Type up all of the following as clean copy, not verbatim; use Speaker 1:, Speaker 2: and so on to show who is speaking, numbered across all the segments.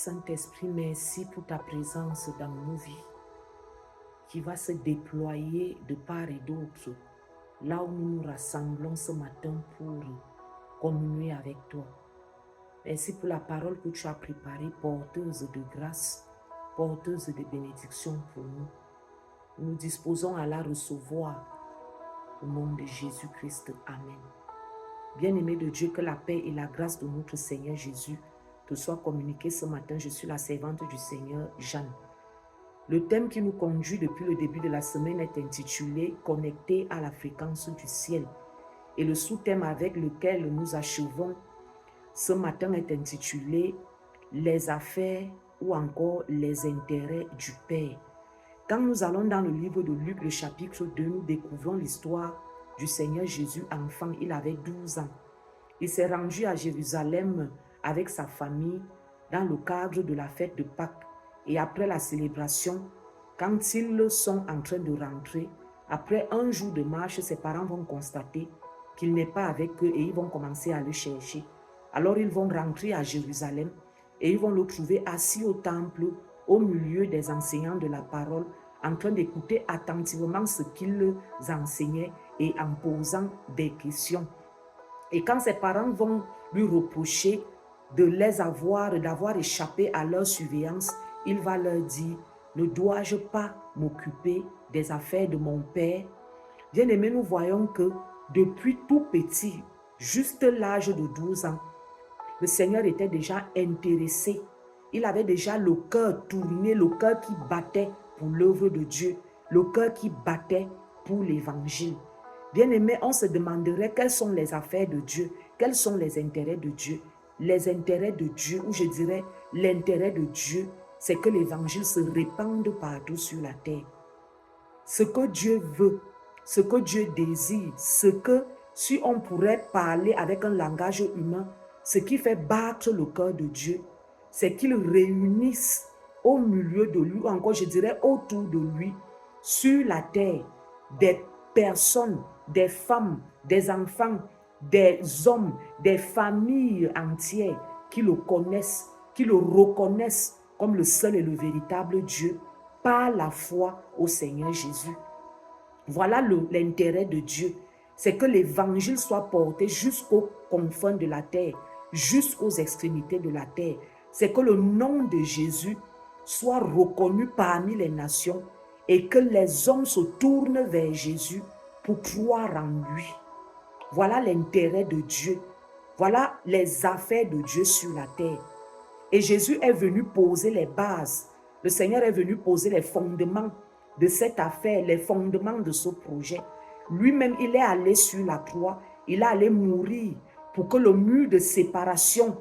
Speaker 1: Saint-Esprit, merci pour ta présence dans nos vies qui va se déployer de part et d'autre, là où nous nous rassemblons ce matin pour communier avec toi. Merci pour la parole que tu as préparée, porteuse de grâce, porteuse de bénédiction pour nous. Nous disposons à la recevoir au nom de Jésus-Christ. Amen. Bien-aimé de Dieu, que la paix et la grâce de notre Seigneur Jésus te soient communiquées ce matin. Je suis la servante du Seigneur, Jeanne. Le thème qui nous conduit depuis le début de la semaine est intitulé « Connecté à la fréquence du ciel ». Et le sous-thème avec lequel nous achevons ce matin est intitulé « Les affaires ou encore les intérêts du Père ». Quand nous allons dans le livre de Luc, le chapitre 2, nous découvrons l'histoire du Seigneur Jésus enfant. Il avait 12 ans. Il s'est rendu à Jérusalem avec sa famille dans le cadre de la fête de Pâques. Et après la célébration, quand ils sont en train de rentrer, après un jour de marche, ses parents vont constater qu'il n'est pas avec eux et ils vont commencer à le chercher. Alors ils vont rentrer à Jérusalem et ils vont le trouver assis au temple, au milieu des enseignants de la parole, en train d'écouter attentivement ce qu'ils enseignaient et en posant des questions. Et quand ses parents vont lui reprocher d'avoir échappé à leur surveillance, il va leur dire, ne dois-je pas m'occuper des affaires de mon père? Bien-aimés, nous voyons que depuis tout petit, juste l'âge de 12 ans, le Seigneur était déjà intéressé. Il avait déjà le cœur tourné, le cœur qui battait pour l'œuvre de Dieu, le cœur qui battait pour l'évangile. Bien-aimés, on se demanderait quelles sont les affaires de Dieu, quels sont les intérêts de Dieu. Les intérêts de Dieu, ou je dirais l'intérêt de Dieu, c'est que l'évangile se répande partout sur la terre. Ce que Dieu veut, ce que Dieu désire, ce que, si on pourrait parler avec un langage humain, ce qui fait battre le cœur de Dieu, c'est qu'il réunisse au milieu de lui, ou encore je dirais autour de lui, sur la terre, des personnes, des femmes, des enfants, des hommes, des familles entières qui le connaissent, qui le reconnaissent comme le seul et le véritable Dieu par la foi au Seigneur Jésus. Voilà l'intérêt de Dieu, c'est que l'évangile soit porté jusqu'aux confins de la terre, jusqu'aux extrémités de la terre. C'est que le nom de Jésus soit reconnu parmi les nations et que les hommes se tournent vers Jésus pour croire en lui. Voilà l'intérêt de Dieu. Voilà les affaires de Dieu sur la terre. Et Jésus est venu poser les bases. Le Seigneur est venu poser les fondements de cette affaire, les fondements de ce projet. Lui-même, il est allé sur la croix, il est allé mourir pour que le mur de séparation,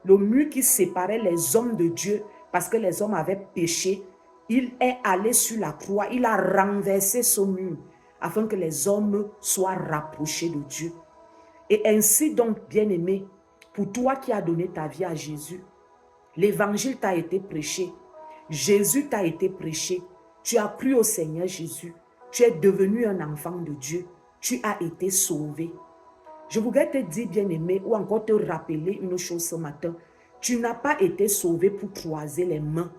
Speaker 1: le mur qui séparait les hommes de Dieu, parce que les hommes avaient péché, il est allé sur la croix, il a renversé ce mur, afin que les hommes soient rapprochés de Dieu. Et ainsi donc, bien-aimé, pour toi qui as donné ta vie à Jésus, l'évangile t'a été prêché, Jésus t'a été prêché, tu as cru au Seigneur Jésus, tu es devenu un enfant de Dieu, tu as été sauvé. Je voudrais te dire, bien-aimé, ou encore te rappeler une chose ce matin, tu n'as pas été sauvé pour croiser les mains,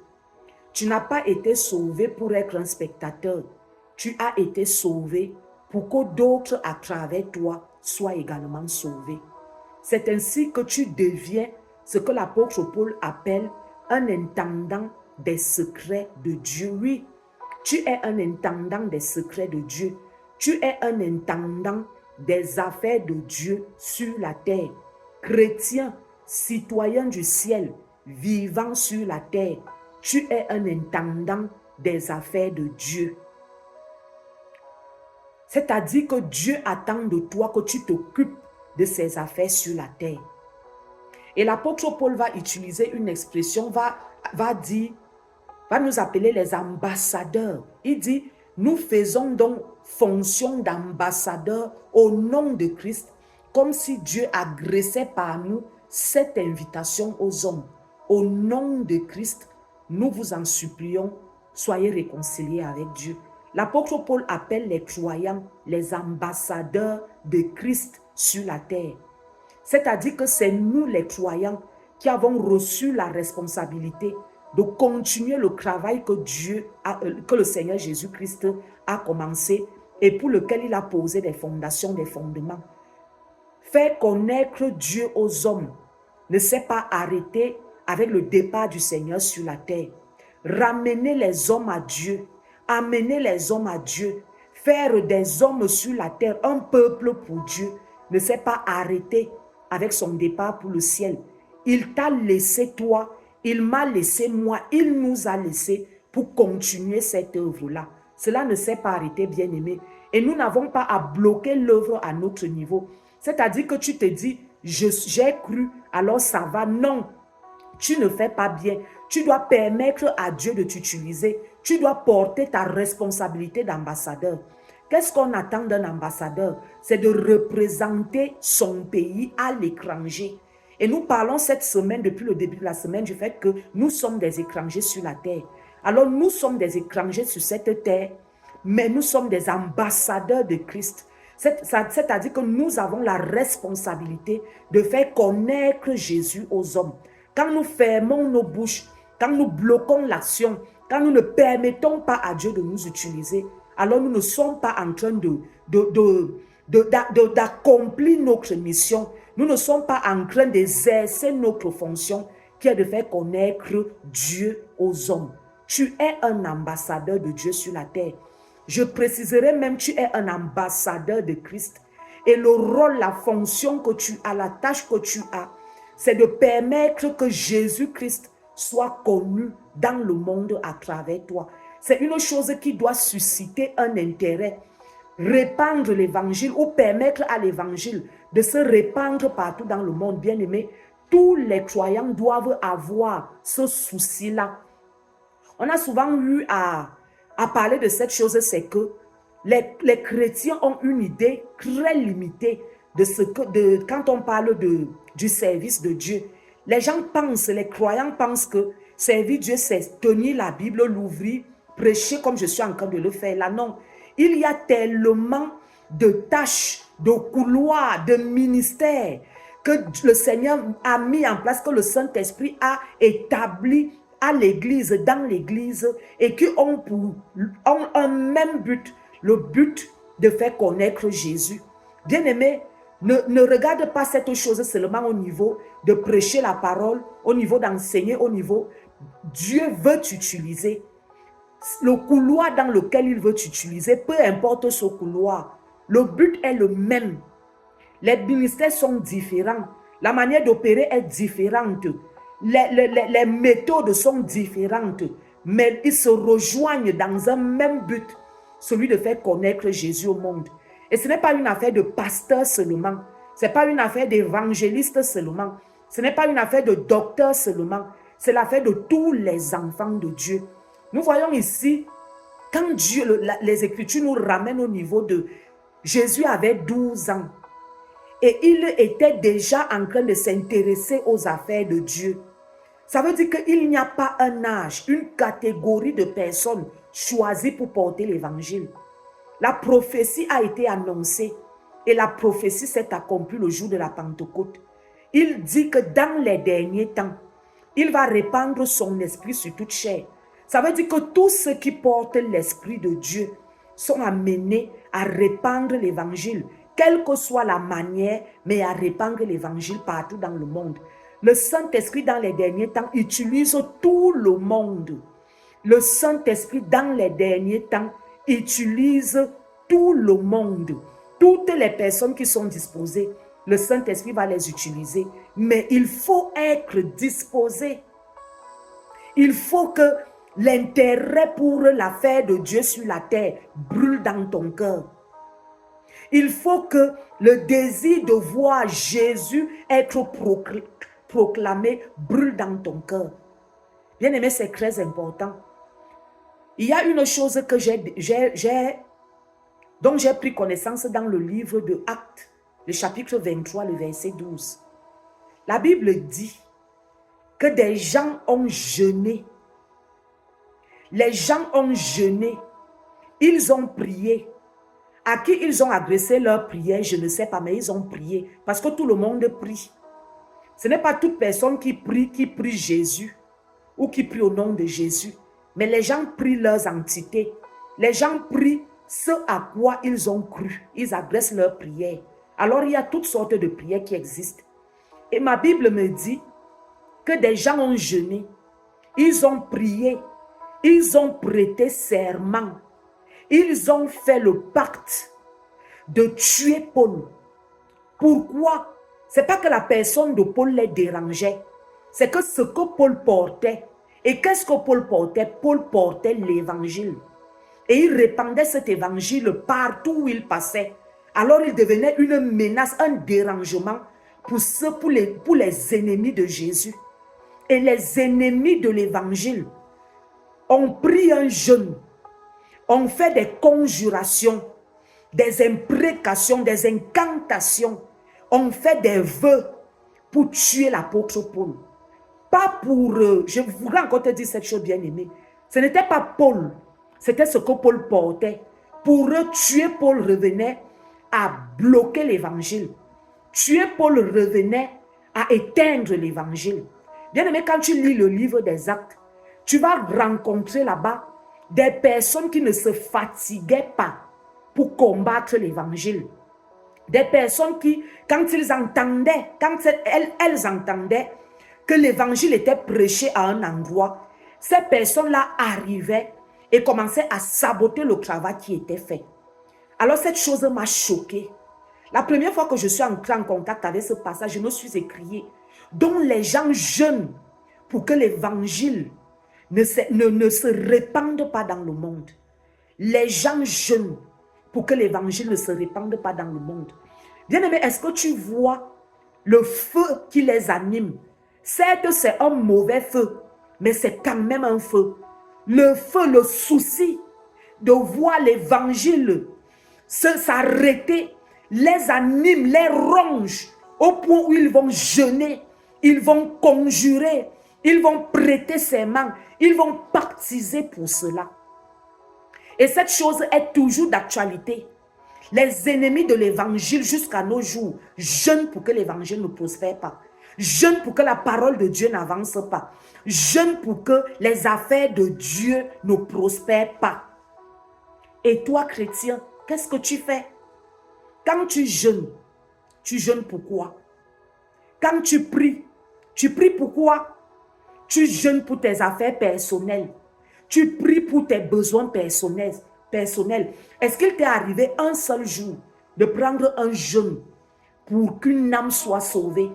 Speaker 1: tu n'as pas été sauvé pour être un spectateur, tu as été sauvé pour que d'autres à travers toi soient également sauvés. C'est ainsi que tu deviens ce que l'apôtre Paul appelle un intendant des secrets de Dieu. Oui, tu es un intendant des secrets de Dieu. Tu es un intendant des affaires de Dieu sur la terre. Chrétien, citoyen du ciel, vivant sur la terre. Tu es un intendant des affaires de Dieu. C'est-à-dire que Dieu attend de toi que tu t'occupes de ses affaires sur la terre. Et l'apôtre Paul va utiliser une expression, va nous appeler les ambassadeurs. Il dit, nous faisons donc fonction d'ambassadeurs au nom de Christ, comme si Dieu adressait par nous cette invitation aux hommes. Au nom de Christ, nous vous en supplions, soyez réconciliés avec Dieu. L'apôtre Paul appelle les croyants les ambassadeurs de Christ sur la terre. C'est-à-dire que c'est nous les croyants qui avons reçu la responsabilité de continuer le travail que le Seigneur Jésus-Christ a commencé et pour lequel il a posé des fondations, des fondements. Faire connaître Dieu aux hommes ne s'est pas arrêté avec le départ du Seigneur sur la terre. Ramener les hommes à Dieu, amener les hommes à Dieu, faire des hommes sur la terre un peuple pour Dieu ne s'est pas arrêté avec son départ pour le ciel. Il t'a laissé toi, il m'a laissé moi, il nous a laissé pour continuer cette œuvre-là. Cela ne s'est pas arrêté, bien-aimé. Et nous n'avons pas à bloquer l'œuvre à notre niveau. C'est-à-dire que tu te dis, j'ai cru, alors ça va. Non, tu ne fais pas bien. Tu dois permettre à Dieu de t'utiliser. Tu dois porter ta responsabilité d'ambassadeur. Qu'est-ce qu'on attend d'un ambassadeur? C'est de représenter son pays à l'étranger. Et nous parlons cette semaine, depuis le début de la semaine, du fait que nous sommes des étrangers sur la terre. Alors nous sommes des étrangers sur cette terre, mais nous sommes des ambassadeurs de Christ. C'est-à-dire que nous avons la responsabilité de faire connaître Jésus aux hommes. Quand nous fermons nos bouches, quand nous bloquons l'action, quand nous ne permettons pas à Dieu de nous utiliser, alors nous ne sommes pas en train d'accomplir notre mission. Nous ne sommes pas en train d'exercer notre fonction qui est de faire connaître Dieu aux hommes. Tu es un ambassadeur de Dieu sur la terre. Je préciserai même, tu es un ambassadeur de Christ. Et le rôle, la fonction que tu as, la tâche que tu as, c'est de permettre que Jésus-Christ soit connu dans le monde à travers toi. C'est une chose qui doit susciter un intérêt. Répandre l'évangile ou permettre à l'évangile de se répandre partout dans le monde, bien-aimé. Tous les croyants doivent avoir ce souci-là. On a souvent eu à parler de cette chose, c'est que les chrétiens ont une idée très limitée quand on parle du service de Dieu. Les gens pensent, les croyants pensent que servir Dieu, c'est tenir la Bible, l'ouvrir, prêcher comme je suis en train de le faire là. Non, il y a tellement de tâches, de couloirs, de ministères que le Seigneur a mis en place, que le Saint-Esprit a établi à l'église, dans l'église, et qui ont un même but, le but de faire connaître Jésus. Bien-aimé, ne regarde pas cette chose seulement au niveau de prêcher la parole, au niveau d'enseigner, au niveau... Dieu veut t'utiliser. Le couloir dans lequel il veut t'utiliser, peu importe ce couloir, le but est le même. Les ministères sont différents. La manière d'opérer est différente. Les méthodes sont différentes, mais ils se rejoignent dans un même but, celui de faire connaître Jésus au monde. Et ce n'est pas une affaire de pasteur seulement, ce n'est pas une affaire d'évangéliste seulement, ce n'est pas une affaire de docteur seulement, c'est l'affaire de tous les enfants de Dieu. Nous voyons ici, quand Dieu, les Écritures nous ramènent au niveau de Jésus avait 12 ans. Et il était déjà en train de s'intéresser aux affaires de Dieu. Ça veut dire qu'il n'y a pas un âge, une catégorie de personnes choisies pour porter l'évangile. La prophétie a été annoncée et la prophétie s'est accomplie le jour de la Pentecôte. Il dit que dans les derniers temps, il va répandre son esprit sur toute chair. Ça veut dire que tous ceux qui portent l'esprit de Dieu sont amenés à répandre l'évangile, quelle que soit la manière, mais à répandre l'évangile partout dans le monde. Le Saint-Esprit, dans les derniers temps, utilise tout le monde. Le Saint-Esprit, dans les derniers temps, utilise tout le monde. Toutes les personnes qui sont disposées, le Saint-Esprit va les utiliser. Mais il faut être disposé. Il faut que l'intérêt pour l'affaire de Dieu sur la terre brûle dans ton cœur. Il faut que le désir de voir Jésus être proclamé brûle dans ton cœur. Bien-aimé, c'est très important. Il y a une chose que dont j'ai pris connaissance dans le livre de Actes, le chapitre 23, le verset 12. La Bible dit que des gens ont jeûné. Les gens ont jeûné. Ils ont prié. À qui ils ont adressé leur prière, je ne sais pas, mais ils ont prié. Parce que tout le monde prie. Ce n'est pas toute personne qui prie Jésus ou qui prie au nom de Jésus. Mais les gens prient leurs entités. Les gens prient ce à quoi ils ont cru. Ils adressent leurs prières. Alors, il y a toutes sortes de prières qui existent. Et ma Bible me dit que des gens ont jeûné. Ils ont prié. Ils ont prêté serment. Ils ont fait le pacte de tuer Paul. Pourquoi? Ce n'est pas que la personne de Paul les dérangeait. C'est que ce que Paul portait. Et qu'est-ce que Paul portait? Paul portait l'évangile. Et il répandait cet évangile partout où il passait. Alors il devenait une menace, un dérangement pour les ennemis de Jésus. Et les ennemis de l'évangile ont pris un jeûne, ont fait des conjurations, des imprécations, des incantations, ont fait des vœux pour tuer l'apôtre Paul. Pas pour... je voudrais encore te dire cette chose, bien-aimée. Ce n'était pas Paul, c'était ce que Paul portait. Pour eux, tuer Paul revenait à bloquer l'évangile. Tuer Paul revenait à éteindre l'évangile. Bien-aimé, quand tu lis le livre des Actes, tu vas rencontrer là-bas des personnes qui ne se fatiguaient pas pour combattre l'évangile. Des personnes qui, quand elles entendaient que l'évangile était prêché à un endroit, ces personnes-là arrivaient et commençaient à saboter le travail qui était fait. Alors cette chose m'a choquée. La première fois que je suis entrée en contact avec ce passage, je me suis écriée, dont les gens jeûnent pour que l'évangile ne se répande pas dans le monde. Les gens jeûnent pour que l'évangile ne se répande pas dans le monde. Bien-aimé, est-ce que tu vois le feu qui les anime? Certes, c'est un mauvais feu, mais c'est quand même un feu. Le feu, le souci de voir l'évangile s'arrêter, les anime, les ronge, au point où ils vont jeûner, ils vont conjurer, ils vont prêter serment, ils vont baptiser pour cela. Et cette chose est toujours d'actualité. Les ennemis de l'évangile jusqu'à nos jours jeûnent pour que l'évangile ne prospère pas. Jeûnent pour que la parole de Dieu n'avance pas. Jeûnent pour que les affaires de Dieu ne prospèrent pas. Et toi, chrétien, qu'est-ce que tu fais? Quand tu jeûnes pourquoi? Quand tu pries pourquoi? Tu jeûnes pour tes affaires personnelles. Tu pries pour tes besoins personnels. Est-ce qu'il t'est arrivé un seul jour de prendre un jeûne pour qu'une âme soit sauvée?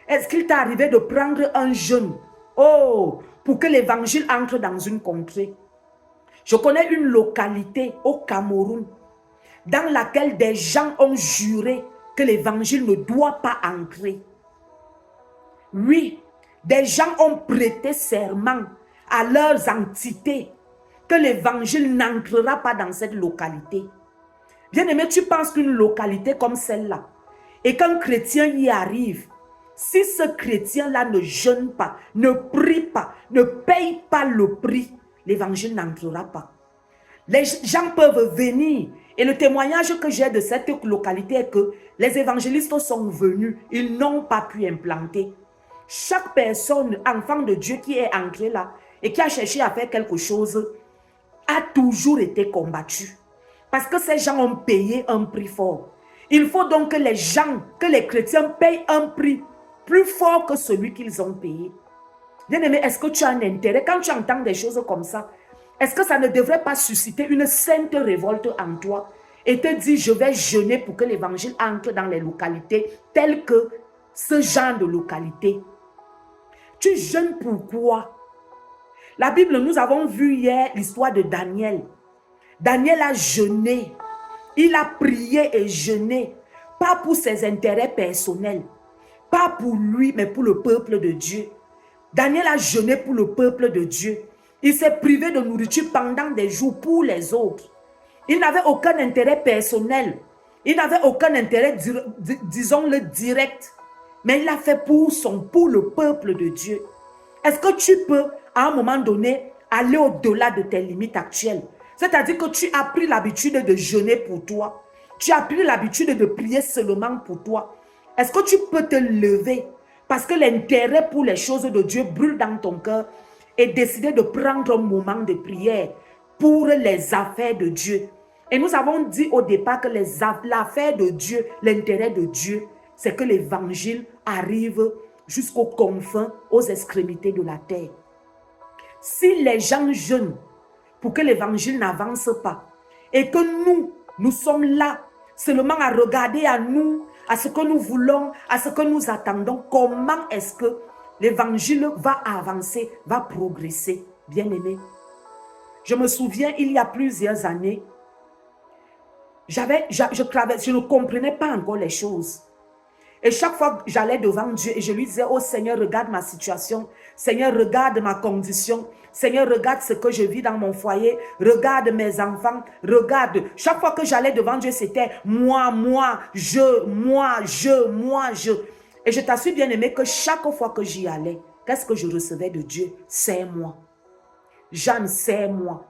Speaker 1: Est-ce qu'il t'est arrivé de prendre un jeûne pour que l'évangile entre dans une contrée? Je connais une localité au Cameroun dans laquelle des gens ont juré que l'évangile ne doit pas entrer. Oui, des gens ont prêté serment à leurs entités que l'évangile n'entrera pas dans cette localité. Bien-aimé, tu penses qu'une localité comme celle-là, et qu'un chrétien y arrive, si ce chrétien-là ne jeûne pas, ne prie pas, ne paye pas le prix, l'évangile n'entrera pas. Les gens peuvent venir. Et le témoignage que j'ai de cette localité est que les évangélistes sont venus, ils n'ont pas pu implanter. Chaque personne, enfant de Dieu qui est entré là et qui a cherché à faire quelque chose, a toujours été combattu. Parce que ces gens ont payé un prix fort. Il faut donc que les gens, que les chrétiens payent un prix plus fort que celui qu'ils ont payé. Bien-aimé, est-ce que tu as un intérêt? Quand tu entends des choses comme ça, est-ce que ça ne devrait pas susciter une sainte révolte en toi et te dire, je vais jeûner pour que l'évangile entre dans les localités telles que ce genre de localité? Tu jeûnes pourquoi? La Bible, nous avons vu hier l'histoire de Daniel. Daniel a jeûné. Il a prié et jeûné. Pas pour ses intérêts personnels. Pas pour lui, mais pour le peuple de Dieu. Daniel a jeûné pour le peuple de Dieu. Il s'est privé de nourriture pendant des jours pour les autres. Il n'avait aucun intérêt personnel. Il n'avait aucun intérêt, disons-le, direct. Mais il l'a fait pour le peuple de Dieu. Est-ce que tu peux, à un moment donné, aller au-delà de tes limites actuelles? C'est-à-dire que tu as pris l'habitude de jeûner pour toi. Tu as pris l'habitude de prier seulement pour toi. Est-ce que tu peux te lever parce que l'intérêt pour les choses de Dieu brûle dans ton cœur, et décider de prendre un moment de prière pour les affaires de Dieu. Et nous avons dit au départ que l'affaire de Dieu, l'intérêt de Dieu, c'est que l'évangile arrive jusqu'aux confins, aux extrémités de la terre. Si les gens jeûnent pour que l'évangile n'avance pas, et que nous sommes là seulement à regarder à nous, à ce que nous voulons, à ce que nous attendons, comment est-ce que l'évangile va avancer, va progresser? Bien-aimé, je me souviens, il y a plusieurs années, je ne comprenais pas encore les choses. Et chaque fois que j'allais devant Dieu et je lui disais, oh Seigneur, regarde ma situation. Seigneur, regarde ma condition. Seigneur, regarde ce que je vis dans mon foyer. Regarde mes enfants. Regarde. Chaque fois que j'allais devant Dieu, c'était moi, je. Et je t'assure, bien-aimé, que chaque fois que j'y allais, qu'est-ce que je recevais de Dieu? C'est moi. Jeanne, c'est moi.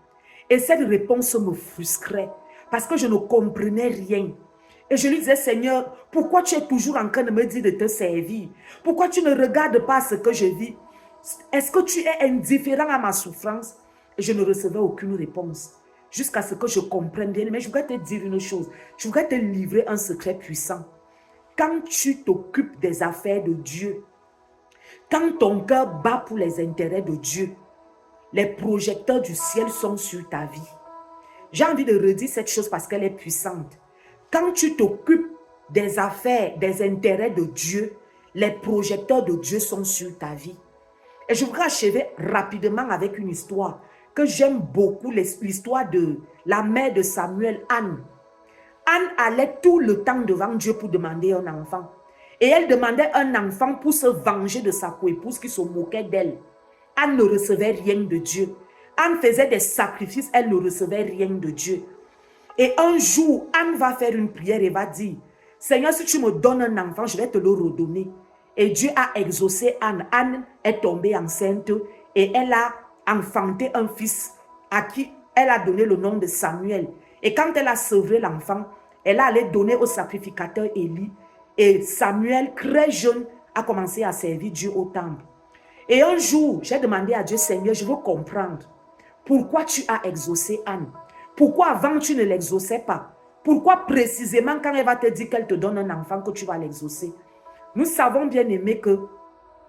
Speaker 1: Et cette réponse me frustrait parce que je ne comprenais rien. Et je lui disais, Seigneur, pourquoi tu es toujours en train de me dire de te servir? Pourquoi tu ne regardes pas ce que je vis? Est-ce que tu es indifférent à ma souffrance? Et je ne recevais aucune réponse. Jusqu'à ce que je comprenne bien. Mais je voudrais te dire une chose. Je voudrais te livrer un secret puissant. Quand tu t'occupes des affaires de Dieu, quand ton cœur bat pour les intérêts de Dieu, les projecteurs du ciel sont sur ta vie. J'ai envie de redire cette chose parce qu'elle est puissante. Quand tu t'occupes des affaires, des intérêts de Dieu, les projecteurs de Dieu sont sur ta vie. Et je voudrais achever rapidement avec une histoire que j'aime beaucoup, l'histoire de la mère de Samuel, Anne. Anne allait tout le temps devant Dieu pour demander un enfant. Et elle demandait un enfant pour se venger de sa coépouse qui se moquait d'elle. Anne ne recevait rien de Dieu. Anne faisait des sacrifices, elle ne recevait rien de Dieu. Et un jour, Anne va faire une prière et va dire, Seigneur, si tu me donnes un enfant, je vais te le redonner. Et Dieu a exaucé Anne. Anne est tombée enceinte et elle a enfanté un fils à qui elle a donné le nom de Samuel. Et quand elle a sevré l'enfant, elle a allé donner au sacrificateur Élie. Et Samuel, très jeune, a commencé à servir Dieu au temple. Et un jour, j'ai demandé à Dieu, Seigneur, je veux comprendre pourquoi tu as exaucé Anne. Pourquoi avant tu ne l'exauçais pas? Pourquoi précisément quand elle va te dire qu'elle te donne un enfant que tu vas l'exaucer? Nous savons bien aimé que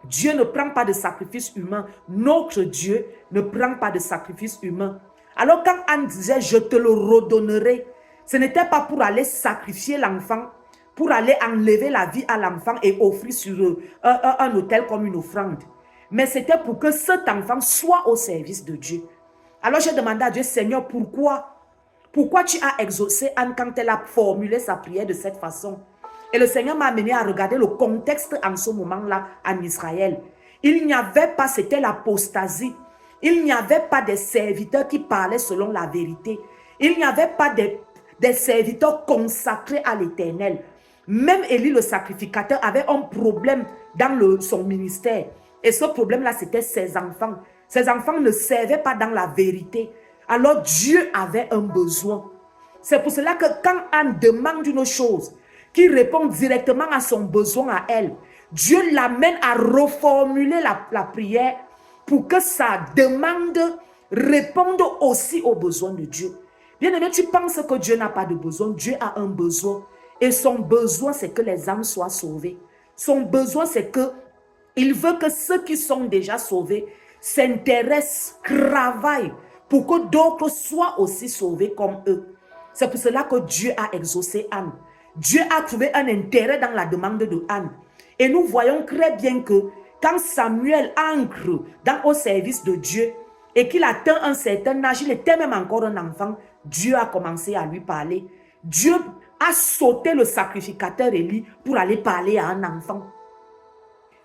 Speaker 1: Dieu ne prend pas de sacrifice humain. Notre Dieu ne prend pas de sacrifice humain. Alors quand Anne disait je te le redonnerai, ce n'était pas pour aller sacrifier l'enfant, pour aller enlever la vie à l'enfant et offrir sur un autel comme une offrande. Mais c'était pour que cet enfant soit au service de Dieu. Alors j'ai demandé à Dieu, Seigneur, pourquoi tu as exaucé Anne quand elle a formulé sa prière de cette façon? Et le Seigneur m'a amené à regarder le contexte en ce moment-là en Israël. Il n'y avait pas, c'était l'apostasie. Il n'y avait pas des serviteurs qui parlaient selon la vérité. Il n'y avait pas des serviteurs consacrés à l'Éternel. Même Élie le sacrificateur avait un problème dans son ministère. Et ce problème-là, c'était ses enfants. Ses enfants ne servaient pas dans la vérité. Alors Dieu avait un besoin. C'est pour cela que quand Anne demande une chose qui répond directement à son besoin à elle, Dieu l'amène à reformuler la prière pour que sa demande réponde aussi aux besoins de Dieu. Bien-aimé, tu penses que Dieu n'a pas de besoin? Dieu a un besoin. Et son besoin, c'est que les âmes soient sauvées. Son besoin, c'est que il veut que ceux qui sont déjà sauvés s'intéressent, travaillent pour que d'autres soient aussi sauvés comme eux. C'est pour cela que Dieu a exaucé Anne. Dieu a trouvé un intérêt dans la demande de Anne. Et nous voyons très bien que quand Samuel entre au service de Dieu et qu'il atteint un certain âge, il était même encore un enfant, Dieu a commencé à lui parler. Dieu a sauté le sacrificateur Élie pour aller parler à un enfant.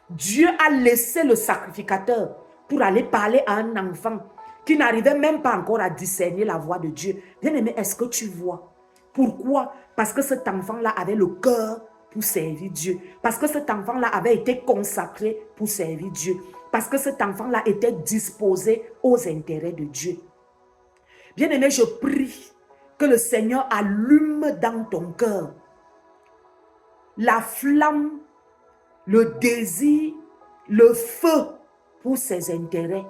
Speaker 1: Dieu a laissé le sacrificateur pour aller parler à un enfant qui n'arrivait même pas encore à discerner la voix de Dieu. Bien-aimé, est-ce que tu vois? Pourquoi? Parce que cet enfant-là avait le cœur pour servir Dieu. Parce que cet enfant-là avait été consacré pour servir Dieu. Parce que cet enfant-là était disposé aux intérêts de Dieu. Bien-aimé, je prie que le Seigneur allume dans ton cœur la flamme, le désir, le feu pour ses intérêts.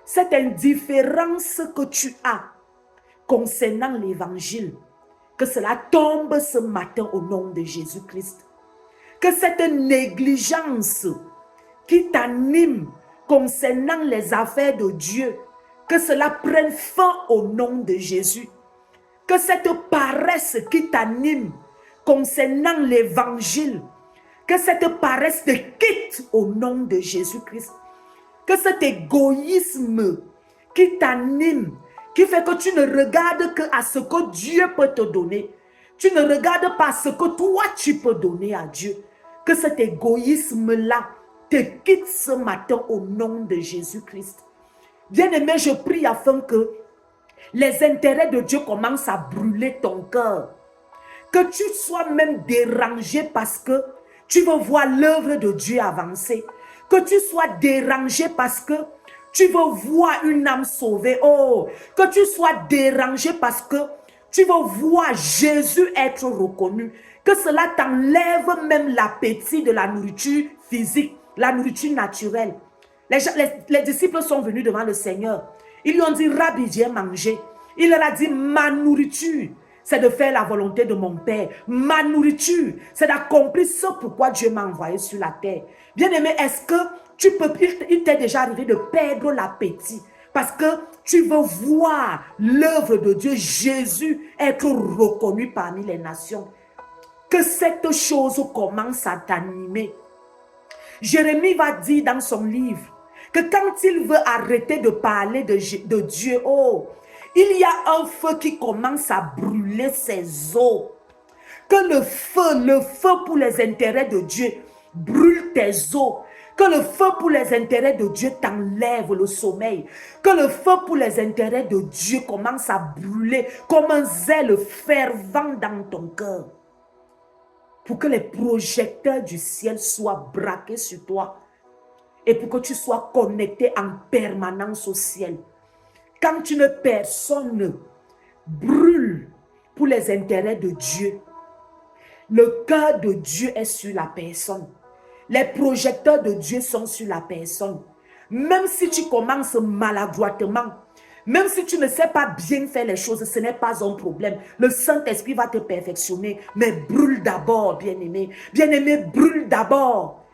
Speaker 1: Cette indifférence que tu as concernant l'évangile, que cela tombe ce matin au nom de Jésus-Christ. Que cette négligence qui t'anime concernant les affaires de Dieu, que cela prenne fin au nom de Jésus. Que cette paresse qui t'anime concernant l'évangile, que cette paresse te quitte au nom de Jésus-Christ. Que cet égoïsme qui t'anime, qui fait que tu ne regardes qu'à ce que Dieu peut te donner. Tu ne regardes pas ce que toi tu peux donner à Dieu. Que cet égoïsme-là te quitte ce matin au nom de Jésus-Christ. Bien-aimé, je prie afin que les intérêts de Dieu commencent à brûler ton cœur. Que tu sois même dérangé parce que tu veux voir l'œuvre de Dieu avancer. Que tu sois dérangé parce que tu veux voir une âme sauvée. Oh, que tu sois dérangé parce que tu veux voir Jésus être reconnu. Que cela t'enlève même l'appétit de la nourriture physique, la nourriture naturelle. Les disciples sont venus devant le Seigneur. Ils lui ont dit, Rabbi, viens manger. Il leur a dit, ma nourriture, c'est de faire la volonté de mon Père. Ma nourriture, c'est d'accomplir ce pourquoi Dieu m'a envoyé sur la terre. Bien-aimé, est-ce que tu peux, il t'est déjà arrivé de perdre l'appétit parce que tu veux voir l'œuvre de Dieu, Jésus, être reconnu parmi les nations. Que cette chose commence à t'animer. Jérémie va dire dans son livre que quand il veut arrêter de parler de Dieu, oh, il y a un feu qui commence à brûler ses os. Que le feu pour les intérêts de Dieu brûle tes os. Que le feu pour les intérêts de Dieu t'enlève le sommeil. Que le feu pour les intérêts de Dieu commence à brûler comme un zèle fervent dans ton cœur. Pour que les projecteurs du ciel soient braqués sur toi. Et pour que tu sois connecté en permanence au ciel. Quand une personne brûle pour les intérêts de Dieu, le cœur de Dieu est sur la personne. Les projecteurs de Dieu sont sur la personne. Même si tu commences maladroitement, même si tu ne sais pas bien faire les choses, ce n'est pas un problème. Le Saint-Esprit va te perfectionner. Mais brûle d'abord, bien-aimé. Bien-aimé, brûle d'abord.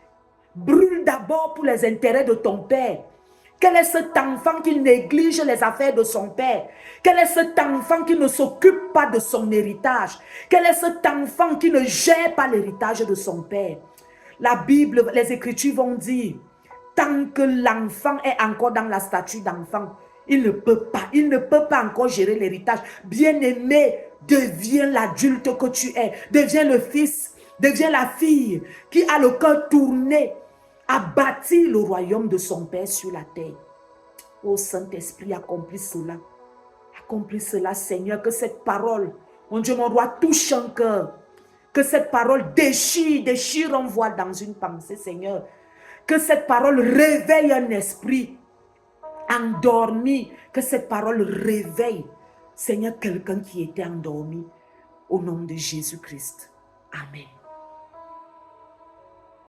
Speaker 1: Brûle d'abord pour les intérêts de ton Père. Quel est cet enfant qui néglige les affaires de son père? Quel est cet enfant qui ne s'occupe pas de son héritage? Quel est cet enfant qui ne gère pas l'héritage de son père? La Bible, les Écritures vont dire, tant que l'enfant est encore dans la stature d'enfant, il ne peut pas encore gérer l'héritage. Bien-aimé, deviens l'adulte que tu es. Deviens le fils, deviens la fille qui a le cœur tourné à bâtir le royaume de son Père sur la terre. Oh Saint-Esprit, accomplis cela. Accomplis cela, Seigneur, que cette parole, mon Dieu, mon roi, touche un cœur. Que cette parole déchire un voile dans une pensée, Seigneur. Que cette parole réveille un esprit endormi. Que cette parole réveille, Seigneur, quelqu'un qui était endormi. Au nom de Jésus-Christ. Amen.